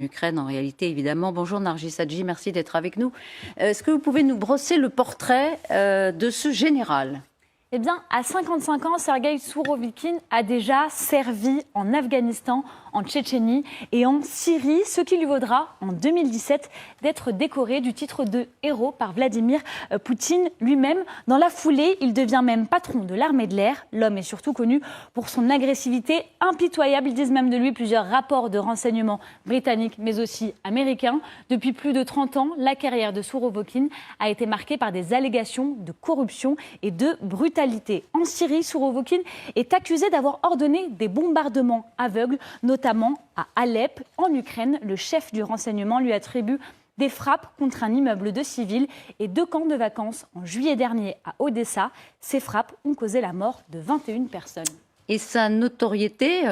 Ukraine, en réalité, évidemment. Bonjour Nargis Hadji, merci d'être avec nous. Est-ce que vous pouvez nous brosser le portrait de ce général ? Eh bien, à 55 ans, Sergueï Sourovikine a déjà servi en Afghanistan, en Tchétchénie et en Syrie, ce qui lui vaudra, en 2017, d'être décoré du titre de héros par Vladimir Poutine lui-même. Dans la foulée, il devient même patron de l'armée de l'air. L'homme est surtout connu pour son agressivité impitoyable. Ils disent même de lui plusieurs rapports de renseignement britanniques, mais aussi américains. Depuis plus de 30 ans, la carrière de Sourovikine a été marquée par des allégations de corruption et de brutalité. En Syrie, Sourovikine est accusé d'avoir ordonné des bombardements aveugles, notamment à Alep. En Ukraine, le chef du renseignement lui attribue des frappes contre un immeuble de civils et 2 camps de vacances en juillet dernier à Odessa. Ces frappes ont causé la mort de 21 personnes. Et sa notoriété,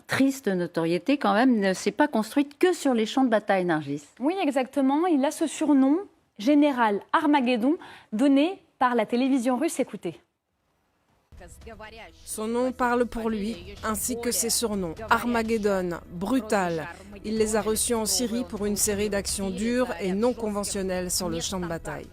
triste notoriété quand même, ne s'est pas construite que sur les champs de bataille, Nargis. Oui, exactement. Il a ce surnom, Général Armageddon, donné par la télévision russe. Écoutez. Son nom parle pour lui, ainsi que ses surnoms. Armageddon, brutal. Il les a reçus en Syrie pour une série d'actions dures et non conventionnelles sur le champ de bataille.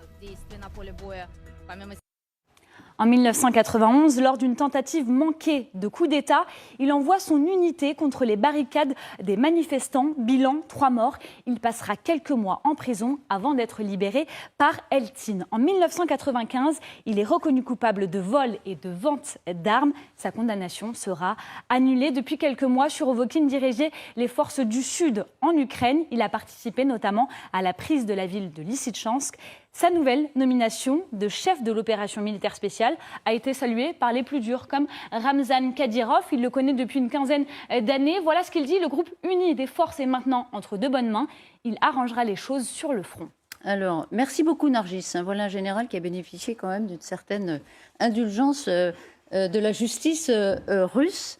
En 1991, lors d'une tentative manquée de coup d'État, il envoie son unité contre les barricades des manifestants. Bilan, 3 morts. Il passera quelques mois en prison avant d'être libéré par Eltsine. En 1995, il est reconnu coupable de vol et de vente d'armes. Sa condamnation sera annulée. Depuis quelques mois, Sourovikine dirigeait les forces du Sud en Ukraine. Il a participé notamment à la prise de la ville de Lysychansk. Sa nouvelle nomination de chef de l'opération militaire spéciale a été saluée par les plus durs, comme Ramzan Kadyrov. Il le connaît depuis une quinzaine d'années. Voilà ce qu'il dit: le groupe uni des forces est maintenant entre de bonnes mains. Il arrangera les choses sur le front. Alors, merci beaucoup Nargis. Voilà un général qui a bénéficié quand même d'une certaine indulgence de la justice russe.